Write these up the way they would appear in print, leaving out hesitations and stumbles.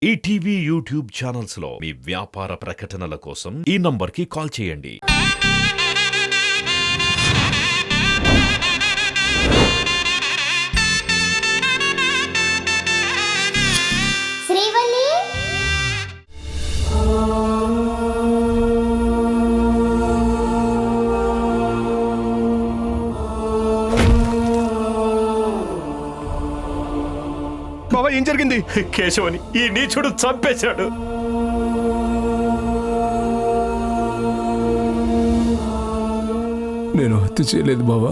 ETV YouTube channels లో మీ వ్యాపార ప్రకటనల కోసం ఈ నంబర్కి కాల్ చేయండి. శ్రీవల్లి బాబా ఏం జరిగింది? కేశవని ఈ నీచుడు చంపేశాడు. నేను హత్య చేయలేదు బాబా.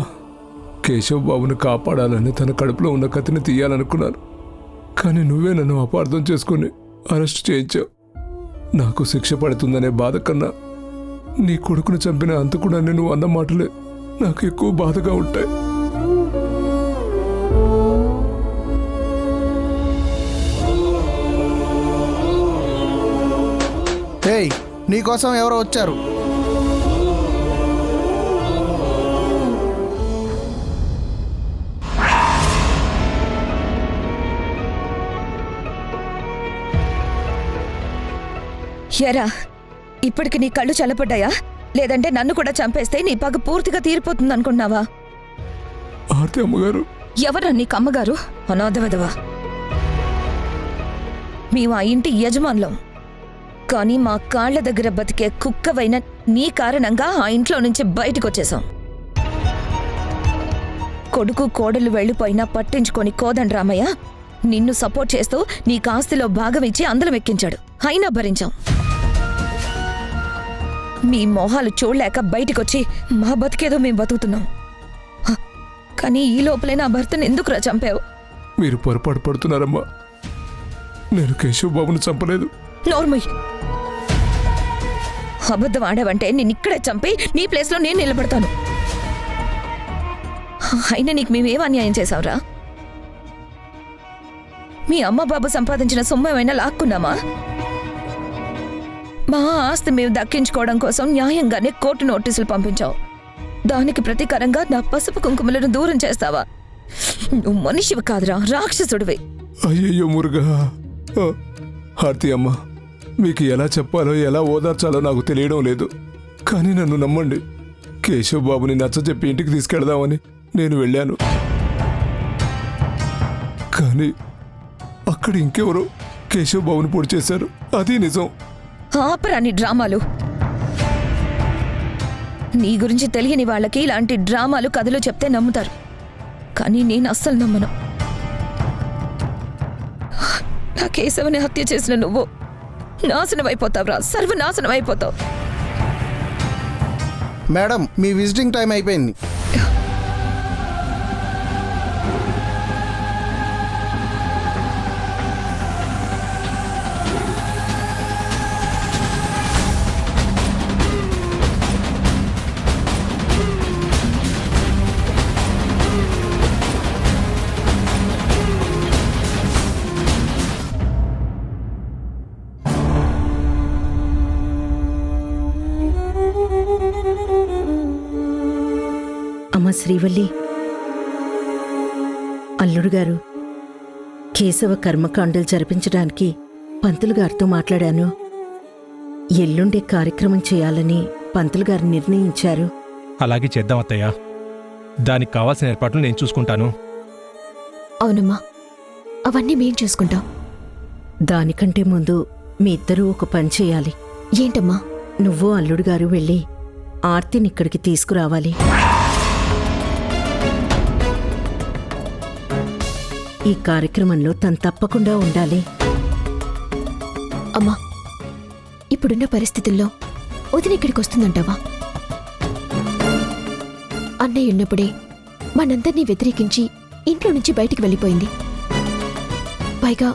కేశవ్ బాబుని కాపాడాలని తన కడుపులో ఉన్న కత్తిని తీయాలనుకున్నాను. కానీ నువ్వే నన్ను అపార్థం చేసుకుని అరెస్ట్ చేయించావు. నాకు శిక్ష పడుతుందనే బాధ కన్నా నీ కొడుకును చంపిన అంతకుడాన్ని నువ్వు అన్న మాటలే నాకు ఎక్కువ బాధగా ఉంటాయి. ఏయ్, నీకోసం ఎవరో వచ్చారు. ఎరా, ఇప్పటికి నీ కళ్ళు చల్లబడ్డాయా? లేదంటే నన్ను కూడా చంపేస్తే నీ పగ పూర్తిగా తీరిపోతుంది అనుకున్నావా? ఆర్తి అమ్మగారు. ఎవరా నీకు అమ్మగారు? అనాథవదవా. మేము ఆ ఇంటి యజమానులం. కానీ మా కాళ్ల దగ్గర బతికే కుక్కవైన నీ కారణంగా ఆ ఇంట్లో నుంచి బయటకొచ్చేశాం. కొడుకు కోడలు వెళ్లిపోయినా పట్టించుకొని కోదండరామయ్య నిన్ను సపోర్ట్ చేస్తూ నీ కాస్తిలో భాగం ఇచ్చి అందలం ఎక్కించాడు. అయినా భరించాం. మీ మొహాలు చూడలేక బయటికొచ్చి మా బతికేదో మేం బతుకుతున్నాం. కానీ ఈ లోపలే నా భర్తను ఎందుకురా చంపావు? మీరు పొరపాటు పడుతున్నారమ్మా. నేను కేశవ్ బాబును చంపలేదు. నోర్మయ్, అబద్ధం ఆడావంటే నిన్నిక్కడే చంపి నీ ప్లేస్లో నేను నిలబడతాను. అయినా నీకు మేమేం అన్యాయం చేశావురా? మీ అమ్మ బాబు సంపాదించిన సొమ్ము ఏమైనా లాక్కున్నామా? మా ఆస్తి మేము దక్కించుకోవడం కోసం న్యాయంగానే కోర్టు నోటీసులు పంపించావు. దానికి ప్రతీకారంగా నా పసుపు కుంకుమలను దూరం చేస్తావా? నువ్వు మనిషివి కాదురా, రాక్షసుడివి. అయ్యయ్యో మురుగా. హారతి అమ్మ, మీకు ఎలా చెప్పాలో ఎలా ఓదార్చాలో నాకు తెలియడం లేదు. కానీ నన్ను నమ్మండి, కేశవ్ బాబుని నచ్చజెప్పి ఇంటికి తీసుకెళ్దామని నేను వెళ్ళాను. కానీ అక్కడ ఇంకెవరో కేశవ్ బాబుని పొడి చేశారు. అది నిజం. ఆపరా నీ డ్రామాలు. నీ గురించి తెలియని వాళ్ళకి ఇలాంటి డ్రామాలు కథలు చెప్తే నమ్ముతారు. కానీ నేను అస్సలు నమ్మను. నా కేశవని హత్య చేసిన నువ్వు నాశనం అయిపోతావురా, సర్వనాశనం అయిపోతావు. మేడం, మీ విజిటింగ్ టైం అయిపోయింది. అమ్మ శ్రీవల్లి, అల్లుడు గారు, కేశవ కర్మకాండలు జరిపించడానికి పంతులు గారితో మాట్లాడాను. ఎల్లుండే కార్యక్రమం చేయాలని పంతులు గారు నిర్ణయించారు. అలాగే చేద్దాం అత్తయ్య. దానికి కావాల్సిన ఏర్పాట్లు నేను చూసుకుంటాను. అవునమ్మా, అవన్నీ మేం చూసుకుంటాం. దానికంటే ముందు మీ ఇద్దరూ ఒక పని చేయాలి. ఏంటమ్మా? నువ్వు అల్లుడు గారు వెళ్ళి ఆర్తిని ఇక్కడికి తీసుకురావాలి. ఈ కార్యక్రమంలో తను తప్పకుండా ఉండాలి. అమ్మా, ఇప్పుడున్న పరిస్థితుల్లో వదిన ఇక్కడికి వస్తుందంటావా? అన్నయ్య ఉన్నప్పుడే మనందర్నీ వ్యతిరేకించి ఇంట్లో నుంచి బయటికి వెళ్ళిపోయింది. పైగా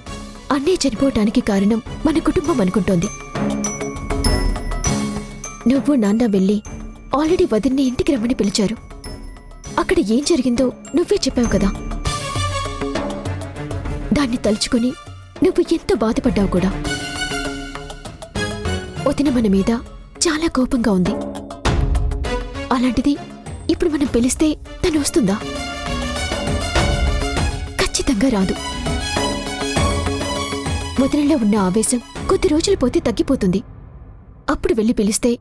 అన్నయ్య చనిపోవటానికి కారణం మన కుటుంబం అనుకుంటోంది. నువ్వు నాన్న వెళ్ళి ఆల్రెడీ వదిన్ని ఇంటికి రమ్మని పిలిచారు. అక్కడ ఏం జరిగిందో నువ్వే చెప్పావు కదా. దాన్ని తలుచుకుని నువ్వు ఎంతో బాధపడ్డావు కూడా. వదిన మన మీద చాలా కోపంగా ఉంది. అలాంటిది ఇప్పుడు మనం పిలిస్తే తను వస్తుందా? ఖచ్చితంగా రాదు. వదినలో ఉన్న ఆవేశం కొద్ది రోజులు పోతే తగ్గిపోతుంది. అప్పుడు వెళ్ళి పిలిస్తే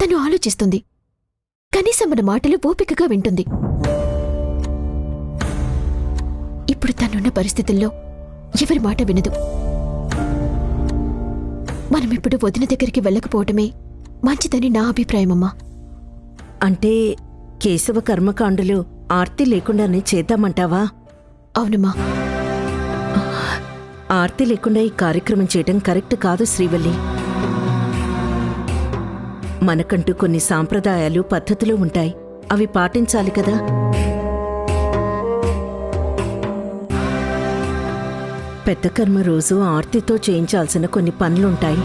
తను ఆలోచిస్తుంది. కనీసం మన మాటలు ఓపికగా వింటుంది. ఇప్పుడు తనున్న పరిస్థితుల్లో ఎవరి మాట వినదు. మనమిప్పుడు వదిన దగ్గరికి వెళ్ళకపోవటమే మంచిదని నా అభిప్రాయమమ్మా. అంటే కేశవ కర్మకాండలు ఆర్తి లేకుండానే చేద్దామంటావా? అవునమ్మా. ఆర్తి లేకుండా ఈ కార్యక్రమం చేయడం కరెక్ట్ కాదు శ్రీవల్లి. మనకంటూ కొన్ని సాంప్రదాయాలు పద్ధతులు ఉంటాయి, అవి పాటించాలి కదా. పెద్ద కర్మ రోజు ఆర్తితో చేయించాల్సిన కొన్ని పనులుంటాయి.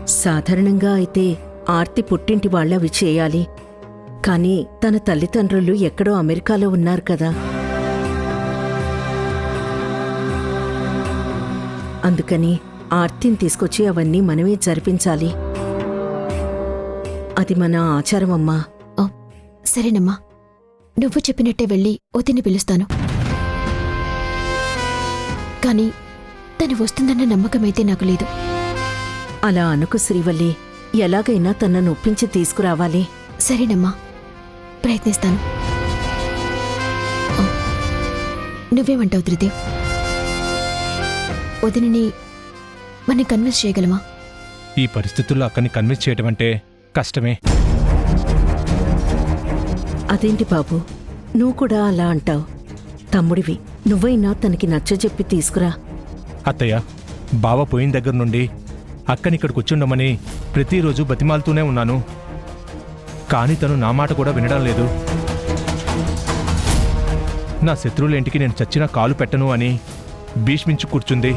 సాధారణంగా అయితే ఆర్తి పుట్టింటి వాళ్ళ అవి చేయాలి. కానీ తన తల్లిదండ్రులు ఎక్కడో అమెరికాలో ఉన్నారు కదా. అందుకని ఆర్తిని తీసుకొచ్చి అవన్నీ మనమే జరిపించాలి. అది మన ఆచారం అమ్మా. ఆ, సరేనమ్మా. నువ్వు చెప్పినట్టే వెళ్ళి వదిని పిలుస్తాను. కానీ తను వస్తుందన్న నమ్మకమైతే నాకు లేదు. అలా అనుకు శ్రీవల్లి, ఎలాగైనా తనను ఒప్పించి తీసుకురావాలి. సరేనమ్మా, ప్రయత్నిస్తాను. ఆ, నువ్వేమంటావు త్రిదేవ్? వదినని మనం కన్విన్స్ చేయగలమా? ఈ పరిస్థితుల్లో అక్కడిని కన్విన్స్ చేయడం అంటే కష్టమే. అదేంటి బాబు, నువ్వు కూడా అలా అంటావు? తమ్ముడివి, నువ్వైనా తనకి నచ్చజెప్పి తీసుకురా. అత్తయ్య, బావ పోయిన దగ్గర నుండి అక్కనిక్కడ కూర్చుండమని ప్రతిరోజు బతిమాలుతూనే ఉన్నాను. కానీ తను నా మాట కూడా వినడం లేదు. నా శత్రువుల ఇంటికి నేను చచ్చినా కాలు పెట్టను అని భీష్మించి కూర్చుంది.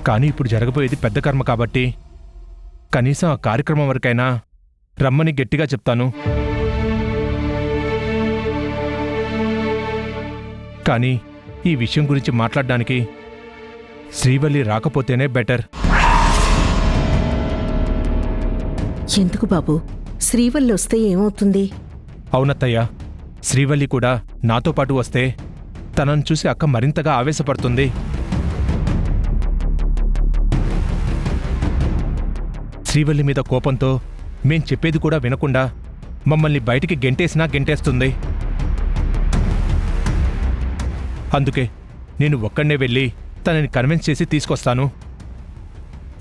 కానీ ఇప్పుడు జరగబోయేది పెద్ద కర్మ కాబట్టి కనీసం ఆ కార్యక్రమం వరకైనా రమ్మని గట్టిగా చెప్తాను. కానీ ఈ విషయం గురించి మాట్లాడడానికి శ్రీవల్లి రాకపోతేనే బెటర్. ఎందుకు బాబు? శ్రీవల్లి వస్తే ఏమవుతుంది? అవునత్తయ్య, శ్రీవల్లి కూడా నాతో పాటు వస్తే తనను చూసి అక్క మరింతగా ఆవేశపడుతుంది. శ్రీవల్లి మీద కోపంతో మేం చెప్పేది కూడా వినకుండా మమ్మల్ని బయటికి గెంటేసినా గెంటేస్తుంది. అందుకే నేను ఒక్కడే వెళ్ళి తనని కన్విన్స్ చేసి తీసుకొస్తాను.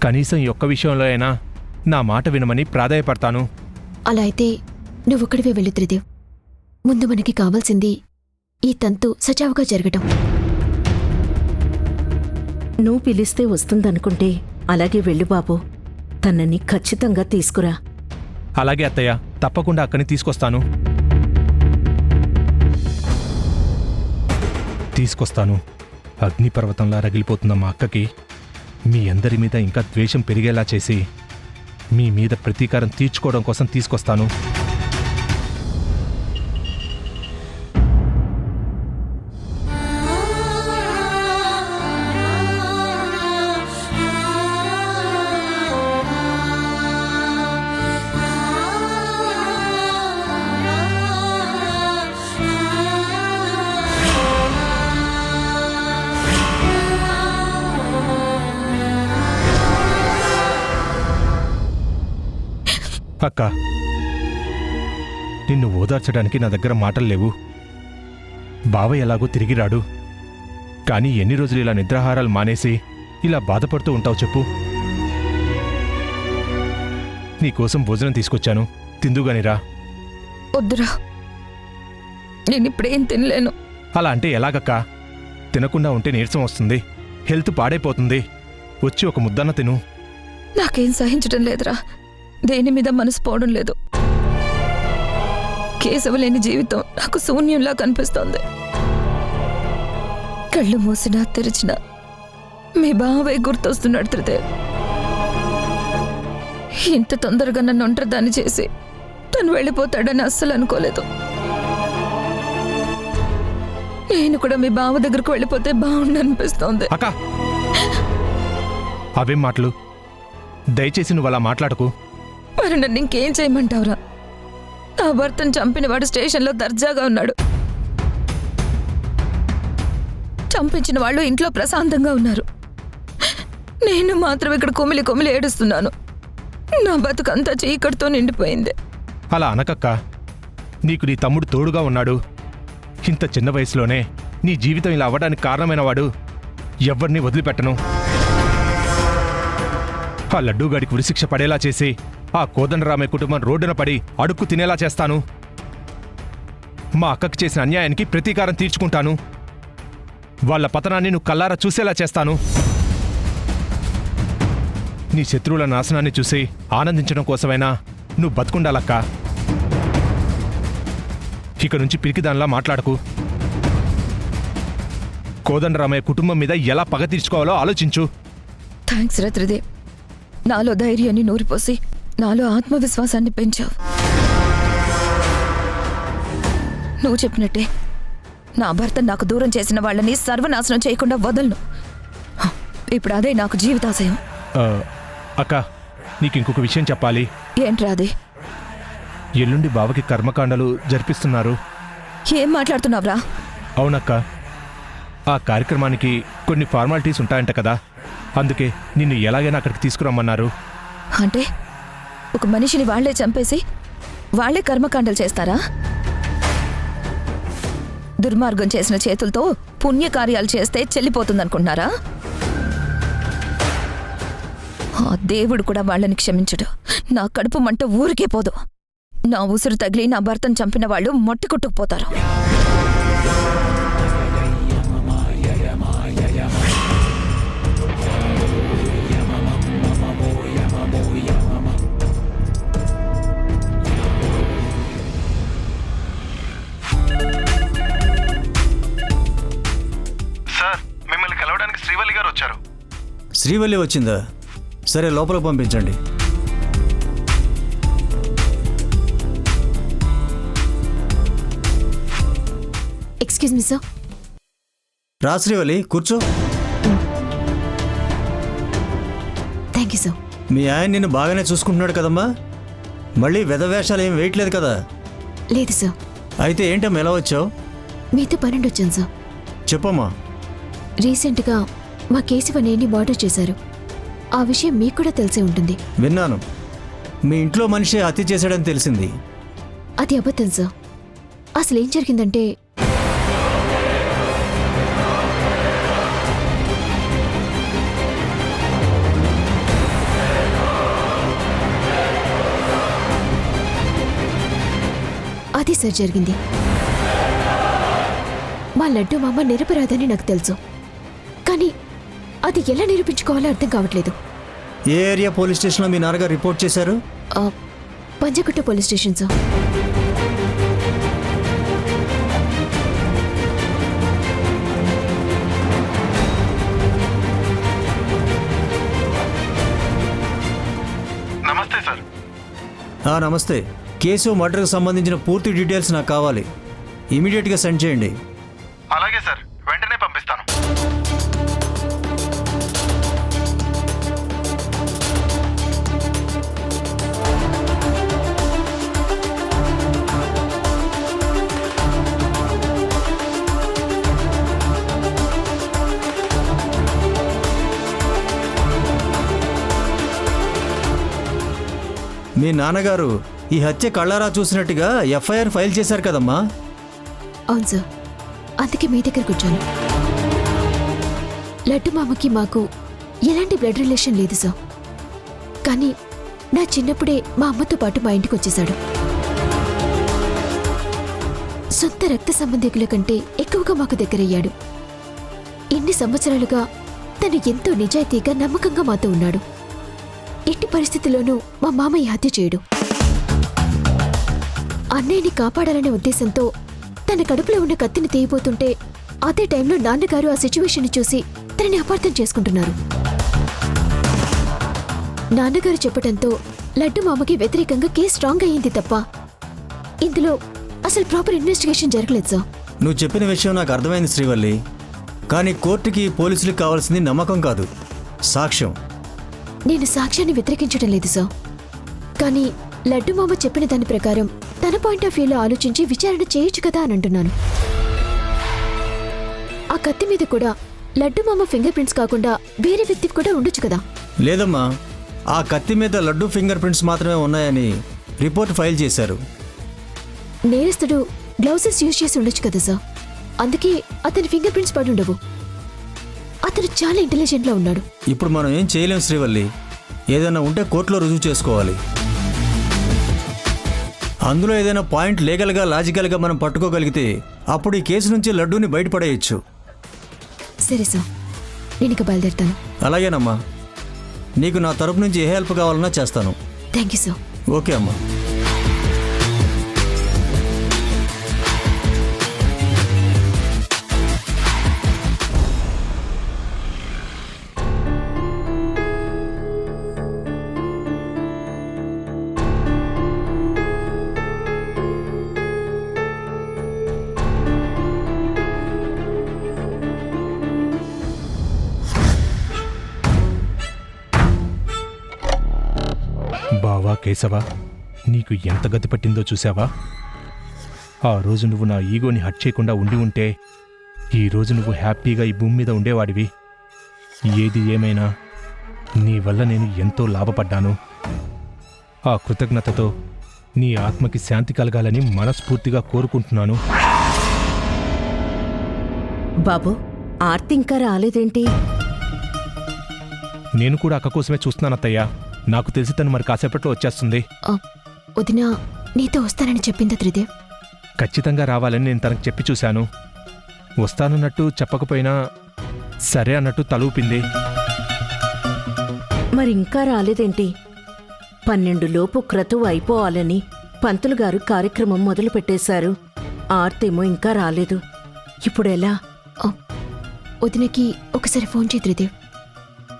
కనీసం ఈ ఒక్క విషయంలో అయినా నా మాట వినమని ప్రాధాయపడతాను. అలా అయితే నువ్వొక్కడివే వెళ్ళు త్రిదేవ్. ముందు మనకి కావాల్సింది ఈ తంతు సజావుగా జరగటం. నువ్వు పిలిస్తే వస్తుందనుకుంటే అలాగే వెళ్ళు బాబు. తనని ఖచ్చితంగా తీసుకురా. అలాగే అత్తయ్య, తప్పకుండా అక్కని తీసుకొస్తాను. అగ్నిపర్వతంలా రగిలిపోతున్న మా అక్కకి మీ అందరి మీద ఇంకా ద్వేషం పెరిగేలా చేసి మీ మీద ప్రతీకారం తీర్చుకోవడం కోసం తీసుకొస్తాను. అక్క, నిన్ను ఓదార్చడానికి నా దగ్గర మాటలు లేవు. బావ ఎలాగో తిరిగి రాడు. కానీ ఎన్ని రోజులు ఇలా నిద్రాహారాలు మానేసి ఇలా బాధపడుతూ ఉంటావు చెప్పు. నీకోసం భోజనం తీసుకొచ్చాను, తిందుగానిరా. వద్దురా, నేనిప్పుడేం తినలేను. అలా అంటే ఎలాగక్క? తినకుండా ఉంటే నీరసం వస్తుంది, హెల్త్ పాడైపోతుంది. వచ్చి ఒక ముద్దన్న తిను. నాకేం సహించడం లేదురా. దేని మీద మనసు పోవడం లేదు. కేశవలేని జీవితం నాకు శూన్యంలా కనిపిస్తోంది. కళ్ళు మూసినా తెరిచినా మీ బావే గుర్తొస్తున్నాడు త్రిదేవ్. ఇంత తొందరగా నన్ను ఒంటరిదాన్ని చేసి తను వెళ్ళిపోతాడని అస్సలు అనుకోలేదు. నేను కూడా మీ బావ దగ్గరకు వెళ్ళిపోతే బాగుండనిపిస్తోంది. అక్క, అవేం మాటలు? దయచేసి నువ్వు అలా మాట్లాడకు. మరి నన్ను ఇంకేం చేయమంటావురా? నా భర్తను చంపినవాడు స్టేషన్లో దర్జాగా ఉన్నాడు. చంపించిన వాళ్ళు ఇంట్లో ప్రశాంతంగా ఉన్నారు. నేను మాత్రం ఇక్కడ కొమిలి కొమిలి ఏడుస్తున్నాను. నా బతుకంతా చీకటితో నిండిపోయింది. అలా అనకక్క. నీకు నీ తమ్ముడు తోడుగా ఉన్నాడు. ఇంత చిన్న వయసులోనే నీ జీవితం ఇలా అవ్వడానికి కారణమైన వాడు ఎవ్వరినీ వదిలిపెట్టను. ఆ లడ్డూగాడికి ఉరిశిక్ష పడేలా చేసి ఆ కోదండరామయ్య కుటుంబం రోడ్డున పడి అడుక్కు తినేలా చేస్తాను. మా అక్కకి చేసిన అన్యాయానికి ప్రతీకారం తీర్చుకుంటాను. వాళ్ళ పతనాన్ని నువ్వు కల్లారా చూసేలా చేస్తాను. నీ శత్రువుల నాశనాన్ని చూసి ఆనందించడం కోసమైనా నువ్వు బతుకుండాలక్క. ఇక నుంచి పిరికిదానిలా మాట్లాడకు. కోదండరామయ్య కుటుంబం మీద ఎలా పగ తీర్చుకోవాలో ఆలోచించు. థ్యాంక్స్ రత్రిదేవ్. నాలో ధైర్యాన్ని నూరిపోసి నాలో ఆత్మవిశ్వాసాన్ని పెంచావు. నువ్వు చెప్పినట్టే నా భర్త నాకు దూరం చేసిన వాళ్ళని సర్వనాశనం చేయకుండా వదలను. ఇప్పుడు అదే నాకు జీవితాశయం. అక్క, నీకు ఇంకొక విషయం చెప్పాలి. ఏంట్రా అది? ఎల్లుండి బావకి కర్మకాండలు జరిపిస్తున్నారు. ఏం మాట్లాడుతున్నావురా? అవునక్క. ఆ కార్యక్రమానికి కొన్ని ఫార్మాలిటీస్ ఉంటాయంట కదా, అందుకే నిన్ను ఎలాగైనా అక్కడికి తీసుకురమ్మన్నారు. అంటే ఒక మనిషిని వాళ్లే చంపేసి వాళ్లే కర్మకాండలు చేస్తారా? దుర్మార్గం చేసిన చేతులతో పుణ్యకార్యాలు చేస్తే చెల్లిపోతుందనుకుంటున్నారా? ఆ దేవుడు కూడా వాళ్ళని క్షమించడు. నా కడుపు మంట ఊరికే పోదు. నా ఉసురు తగిలి నా భర్తను చంపిన వాళ్ళు మొట్టి కొట్టుకుపోతారు. సార్, మిమ్మల్ని కలవడానికి శ్రీవల్లి గారు వచ్చారు. శ్రీవల్లి వచ్చిందా? సరే, లోపలికి పంపించండి. Excuse me sir. రా శ్రీవల్లి, కూర్చో. Thank you sir. మీ ఆయన నిన్ను బాగానే చూసుకుంటున్నాడు కదమ్మా? మళ్ళీ వెధవేషాలు ఏం వేయట్లేదు కదా? లేదు సార్. అయితే ఏంటమ్మా ఎలా వచ్చావు? మీతో పనుండి వచ్చాను సార్. చెప్పమ్మా. రీసెంట్గా మా కేశవ నేని మర్డర్ చేశారు. ఆ విషయం మీకు కూడా తెలిసే ఉంటుంది. విన్నాను. మీ ఇంట్లో మనిషి హత్య చేశాడని తెలిసింది. అది అబద్ధం సార్. అసలు ఏం జరిగిందంటే, అది సార్ జరిగింది. మా లడ్డు మామ నిరపరాధని నాకు తెలుసు, కానీ అది ఎలా నిరూపించుకోవాలో అర్థం కావట్లేదు. ఏ ఏరియా పోలీస్ స్టేషన్లో మీ నాన్నగారు రిపోర్ట్ చేశారు? Panjagutta police station sir. నమస్తే సార్. నమస్తే. కేసు మర్డర్కి సంబంధించిన పూర్తి డీటెయిల్స్ నాకు కావాలి. ఇమీడియట్గా సెండ్ చేయండి. అలాగే సార్, వెంటనే పంపిస్తాను. మీ నాన్నగారు ఈ హత్య కళ్ళారా చూసినట్టుగా ఎఫ్ఐఆర్ ఫైల్ చేశారు కదమ్మా? అవును సార్, అందుకే మీ దగ్గరకు వచ్చాను. లడ్డు మామకి మాకు ఎలాంటి బ్లడ్ రిలేషన్ లేదు సార్, కానీ నా చిన్నప్పుడే మా అమ్మతో పాటు మా ఇంటికి వచ్చేశాడు. సొంత రక్త సంబంధికుల కంటే ఎక్కువగా మాకు దగ్గరయ్యాడు. ఇన్ని సంవత్సరాలుగా తను ఎంతో నిజాయితీగా నమ్మకంగా మాతో ఉన్నాడు. ఎట్టి పరిస్థితుల్లోనూ మా మామయ్య హత్య చేయడు. అన్నయ్యని కాపాడాలనే ఉద్దేశంతో తన కడుపులో ఉన్న కత్తిని తీయబోతుంటే అదే టైంలో నాన్నగారు ఆ సిచ్యువేషన్ చూసి తనని అపార్థం చేసుకుంటున్నారు. నాన్నగారు చెప్పడంతో లడ్డు మామకి వ్యతిరేకంగా కేసు స్ట్రాంగ్ అయ్యింది తప్ప ఇందులో అసలు ప్రాపర్ ఇన్వెస్టిగేషన్ జరగలేదు సార్. నువ్వు చెప్పిన విషయం నాకు అర్థమైంది శ్రీవల్లి, కానీ కోర్టుకి పోలీసులకు కావాల్సింది నమ్మకం కాదు, సాక్ష్యం. నేను సాక్ష్యాన్ని వ్యతిరేకించడం లేదు సార్, కానీ లడ్డు మామ చెప్పిన దాని ప్రకారం తన పాయింట్ ఆఫ్ వ్యూలో ఆలోచించి విచారణ చేయొచ్చు కదా అని అంటున్నాను. ఆ కత్తి మీద కూడా లడ్డు మామ ఫింగర్ ప్రింట్స్ కాకుండా వేరే వ్యక్తి కూడా ఉండొచ్చు కదా. లేదమ్మా, ఆ కత్తి మీద లడ్డు ఫింగర్ ప్రింట్స్ మాత్రమే ఉన్నాయని రిపోర్ట్ ఫైల్ చేశారు. నేరస్తుడు గ్లౌజెస్ యూజ్ చేసి ఉండొచ్చు కదా సార్. అందుకే అతని ఫింగర్ ప్రింట్స్ పడి ఉండవు. అతను చాలా ఇంటెలిజెంట్ లా ఉన్నాడు. ఇప్పుడు మనం ఏం చేయలేం శ్రీవల్లి. ఏదైనా ఉంటే కోర్టులో రుజువు చేసుకోవాలి. అందులో ఏదైనా పాయింట్ లీగల్గా లాజికల్గా మనం పట్టుకోగలిగితే అప్పుడు ఈ కేసు నుంచి లడ్డూని బయటపడేయచ్చు. సరే సార్, నేను ఇక బయలుదేరుతాను. అలాగేనమ్మా, నీకు నా తరపు నుంచి ఏ హెల్ప్ కావాలన్నా చేస్తాను. Thank you sir. ఓకే అమ్మా. బావా కేశవ, నీకు ఎంత గతి పట్టిందో చూసావా? ఆ రోజు నువ్వు నా ఈగోని హట్ చేయకుండా ఉండి ఉంటే ఈరోజు నువ్వు హ్యాపీగా ఈ భూమి మీద ఉండేవాడివి. ఏది ఏమైనా నీ వల్ల నేను ఎంతో లాభపడ్డాను. ఆ కృతజ్ఞతతో నీ ఆత్మకి శాంతి కలగాలని మనస్ఫూర్తిగా కోరుకుంటున్నాను. బాబు, ఆర్తి ఇంకా రాలేదేంటి? నేను కూడా అక్క కోసమే చూస్తున్నాను అత్తయ్య. నాకు తెలిసి తను మరి కాసేపట్లో వచ్చేస్తుంది. వదిన నీతో వస్తానని చెప్పిందా త్రిదేవ్? ఖచ్చితంగా రావాలని నేను తనకు చెప్పి చూశాను. వస్తానన్నట్టు చెప్పకపోయినా సరే అన్నట్టు తలూపింది. మరింకా రాలేదేంటి? 12 లోపు క్రతువు అయిపోవాలని పంతులు గారు కార్యక్రమం మొదలు పెట్టేశారు. ఆర్తేమో ఇంకా రాలేదు. ఇప్పుడెలా? వదినకి ఒకసారి ఫోన్ చేయి త్రిదేవ్.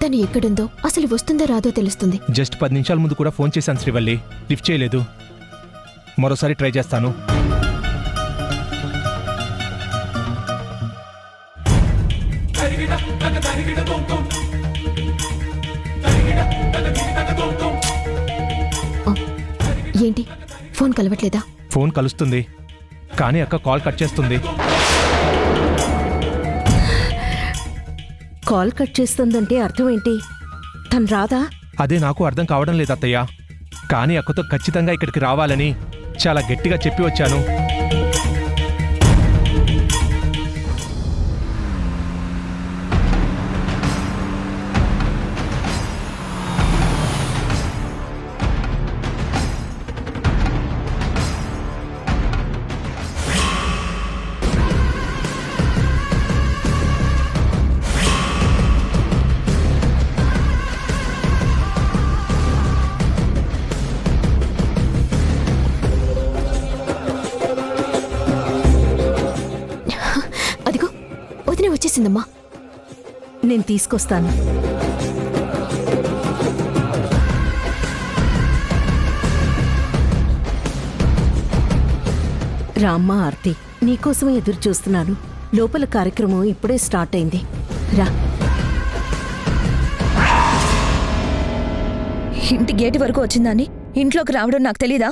తను ఎక్కడుందో, అసలు వస్తుందో రాదో తెలుస్తుంది. జస్ట్ 10 నిమిషాల ముందు కూడా ఫోన్ చేశాను శ్రీవల్లి, లిఫ్ట్ చేయలేదు. మరోసారి ట్రై చేస్తాను. ఏంటి, ఫోన్ కలవట్లేదా? ఫోన్ కలుస్తుంది, కానీ అక్క కాల్ కట్ చేస్తుంది. కాల్ కట్ చేస్తుందంటే అర్థం ఏంటి? తను రాదా? అదే నాకు అర్థం కావడం లేదు అత్తయ్య. కానీ అక్కతో ఖచ్చితంగా ఇక్కడికి రావాలని చాలా గట్టిగా చెప్పి వచ్చాను. వచ్చేసిందమ్మా. నేను తీసుకొస్తాను. రామ్మా ఆర్తి, నీకోసమే ఎదురు చూస్తున్నాను. లోపల కార్యక్రమం ఇప్పుడే స్టార్ట్ అయింది. రా. ఇంటి గేటు వరకు వచ్చిందని ఇంట్లోకి రావడం నాకు తెలీదా?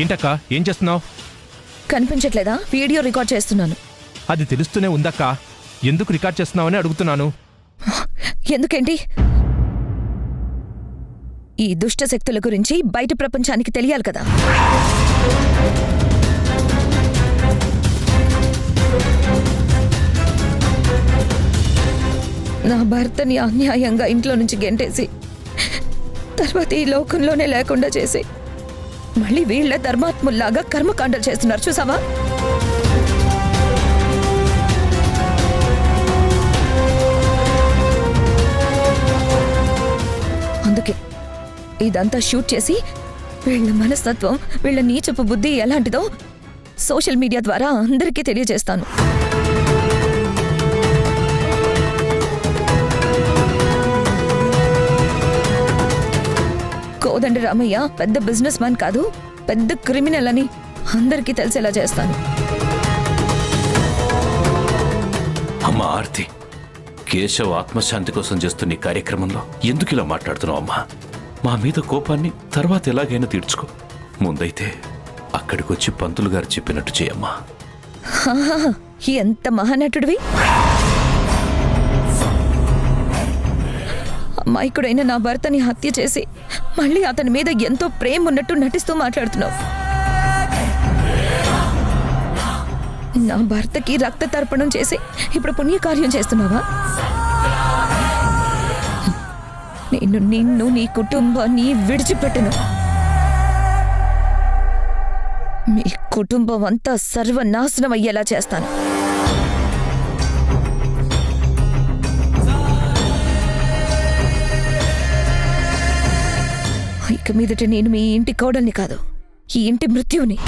ఏంటక్క, ఏం చేస్తున్నావు? కనిపించట్లేదా? వీడియో రికార్డ్ చేస్తున్నాను. అది తెలుస్తూనే ఉందక్క. ఎందుకు రికార్డ్ చేస్తున్నావని అడుగుతున్నాను. ఎందుకేంటి? ఈ దుష్ట శక్తుల గురించి బయట ప్రపంచానికి తెలియాలి కదా. నా భర్తని అన్యాయంగా ఇంట్లో నుంచి గెంటేసి తర్వాత ఈ లోకంలోనే లేకుండా చేసి మళ్ళీ వీళ్ళ ధర్మాత్ముల్లాగా కర్మకాండలు చేస్తున్నారు, చూసావా? అందుకే ఇదంతా షూట్ చేసి వీళ్ళ మనస్తత్వం, వీళ్ళ నీచపు బుద్ధి ఎలాంటిదో సోషల్ మీడియా ద్వారా అందరికీ తెలియజేస్తాను. కోదండరామయ్య పెద్ద బిజినెస్ మ్యాన్ కాదు, పెద్ద క్రిమినల్ అని అందరికీ తెలిసేలా చేస్తాను. అమ్మా ఆర్తి, కేశవ్ ఆత్మశాంతి కోసం చేస్తున్న ఈ కార్యక్రమంలో ఎందుకు ఇలా మాట్లాడుతున్నావు అమ్మా? మా మీద కోపాన్ని తర్వాత ఎలాగైనా తీర్చుకో. ముందైతే అక్కడికొచ్చి పంతులు గారు చెప్పినట్టు చేయమ్మా. హాహాహా, ఎంత మహానటుడివి! అమాయకుడైన నా భర్తని హత్య చేసి మళ్ళీ అతని మీద ఎంతో ప్రేమ ఉన్నట్టు నటిస్తూ మాట్లాడుతున్నావు. నా భర్తకి రక్త తర్పణం చేసి ఇప్పుడు పుణ్యకార్యం చేస్తున్నావా? నిన్ను నీ కుటుంబాన్ని విడిచిపెట్టను. మీ కుటుంబం అంతా సర్వనాశనం అయ్యేలా చేస్తాను. ఇక మీదట నేను మీ ఇంటి కోడల్ని కాదు, ఈ ఇంటి మృత్యువుని.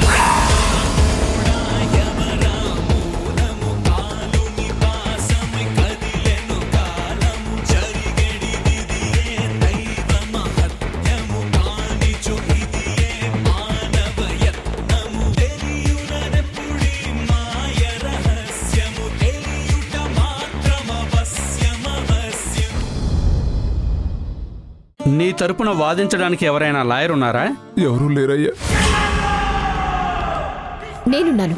నీ తరపున వాదించడానికి ఎవరైనా లాయర్ ఉన్నారా? ఎవరూ లేరయ్యా. నేనున్నాను.